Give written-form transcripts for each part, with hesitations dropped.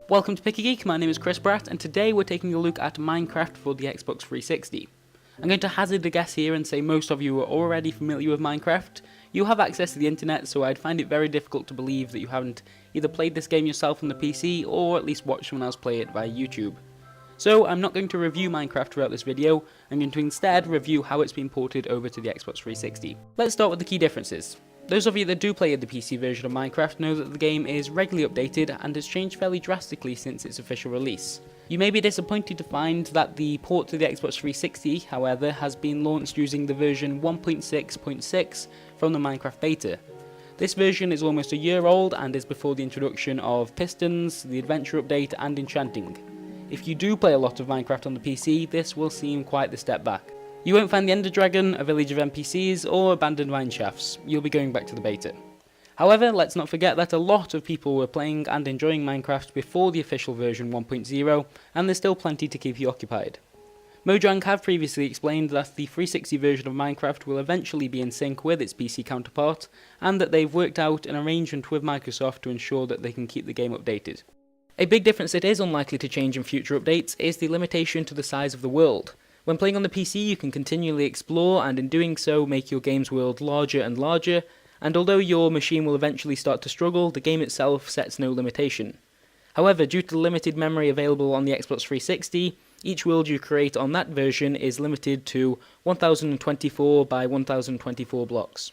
Welcome to Picky Geek, my name is Chris Bratt, and today we're taking a look at Minecraft for the Xbox 360. I'm going to hazard a guess here and say most of you are already familiar with Minecraft. You have access to the internet, so I'd find it very difficult to believe that you haven't either played this game yourself on the PC, or at least watched someone else play it via YouTube. So I'm not going to review Minecraft throughout this video, I'm going to instead review how it's been ported over to the Xbox 360. Let's start with the key differences. Those of you that do play the PC version of Minecraft know that the game is regularly updated and has changed fairly drastically since its official release. You may be disappointed to find that the port to the Xbox 360, however, has been launched using the version 1.6.6 from the Minecraft beta. This version is almost a year old and is before the introduction of Pistons, the Adventure Update and Enchanting. If you do play a lot of Minecraft on the PC, this will seem quite the step back. You won't find the Ender Dragon, a village of NPCs, or abandoned mine shafts. You'll be going back to the beta. However, let's not forget that a lot of people were playing and enjoying Minecraft before the official version 1.0, and there's still plenty to keep you occupied. Mojang have previously explained that the 360 version of Minecraft will eventually be in sync with its PC counterpart, and that they've worked out an arrangement with Microsoft to ensure that they can keep the game updated. A big difference that is unlikely to change in future updates is the limitation to the size of the world. When playing on the PC, you can continually explore, and in doing so make your game's world larger and larger, and although your machine will eventually start to struggle, the game itself sets no limitation. However, due to the limited memory available on the Xbox 360, each world you create on that version is limited to 1024 by 1024 blocks.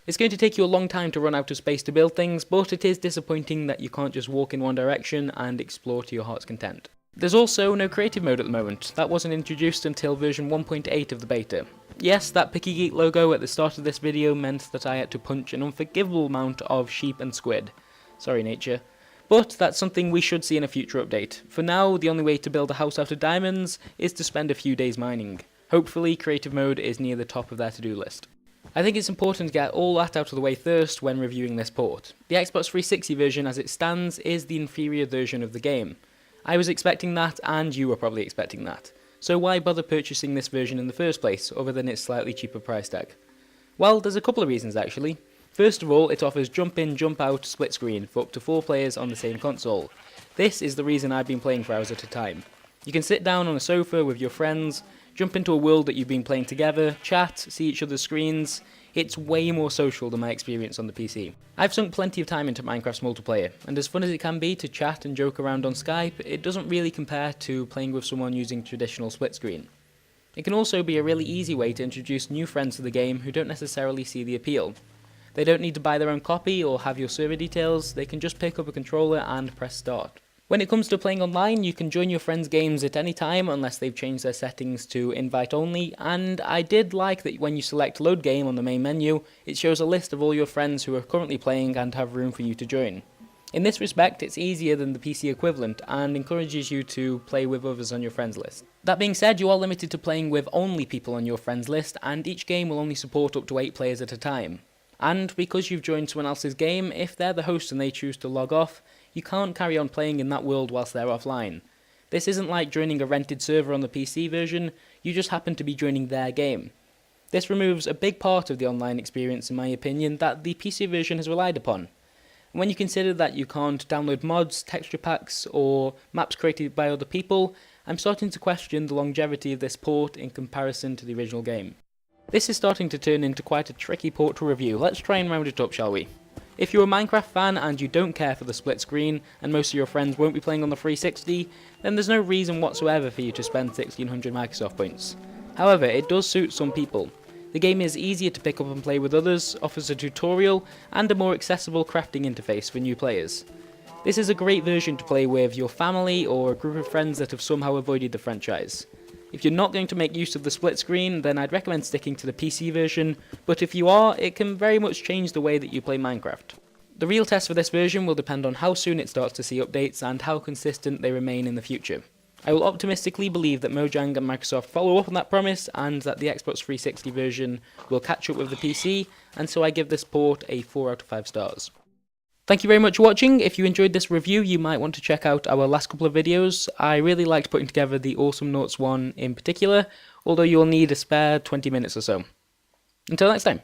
It's going to take you a long time to run out of space to build things, but it is disappointing that you can't just walk in one direction and explore to your heart's content. There's also no creative mode at the moment. That wasn't introduced until version 1.8 of the beta. Yes, that Picky Geek logo at the start of this video meant that I had to punch an unforgivable amount of sheep and squid. Sorry, nature. But that's something we should see in a future update. For now, the only way to build a house out of diamonds is to spend a few days mining. Hopefully, creative mode is near the top of their to-do list. I think it's important to get all that out of the way first when reviewing this port. The Xbox 360 version as it stands is the inferior version of the game. I was expecting that, and you were probably expecting that. So why bother purchasing this version in the first place, other than its slightly cheaper price tag? Well, there's a couple of reasons actually. First of all, it offers jump in, jump out split screen for up to 4 players on the same console. This is the reason I've been playing for hours at a time. You can sit down on a sofa with your friends, jump into a world that you've been playing together, chat, see each other's screens. It's way more social than my experience on the PC. I've sunk plenty of time into Minecraft's multiplayer, and as fun as it can be to chat and joke around on Skype, it doesn't really compare to playing with someone using traditional split screen. It can also be a really easy way to introduce new friends to the game who don't necessarily see the appeal. They don't need to buy their own copy or have your server details, they can just pick up a controller and press start. When it comes to playing online, you can join your friends' games at any time unless they've changed their settings to invite only, and I did like that when you select load game on the main menu, it shows a list of all your friends who are currently playing and have room for you to join. In this respect, it's easier than the PC equivalent and encourages you to play with others on your friends list. That being said, you are limited to playing with only people on your friends list, and each game will only support up to 8 players at a time. And because you've joined someone else's game, if they're the host and they choose to log off, you can't carry on playing in that world whilst they're offline. This isn't like joining a rented server on the PC version, you just happen to be joining their game. This removes a big part of the online experience in my opinion that the PC version has relied upon. And when you consider that you can't download mods, texture packs, or maps created by other people, I'm starting to question the longevity of this port in comparison to the original game. This is starting to turn into quite a tricky port to review. Let's try and round it up, shall we? If you're a Minecraft fan and you don't care for the split screen, and most of your friends won't be playing on the 360, then there's no reason whatsoever for you to spend 1600 Microsoft points. However, it does suit some people. The game is easier to pick up and play with others, offers a tutorial, and a more accessible crafting interface for new players. This is a great version to play with your family or a group of friends that have somehow avoided the franchise. If you're not going to make use of the split screen, then I'd recommend sticking to the PC version, but if you are, it can very much change the way that you play Minecraft. The real test for this version will depend on how soon it starts to see updates and how consistent they remain in the future. I will optimistically believe that Mojang and Microsoft follow up on that promise and that the Xbox 360 version will catch up with the PC, and so I give this port a 4 out of 5 stars. Thank you very much for watching. If you enjoyed this review, you might want to check out our last couple of videos. I really liked putting together the Awesome Nuts one in particular, although you'll need a spare 20 minutes or so. Until next time.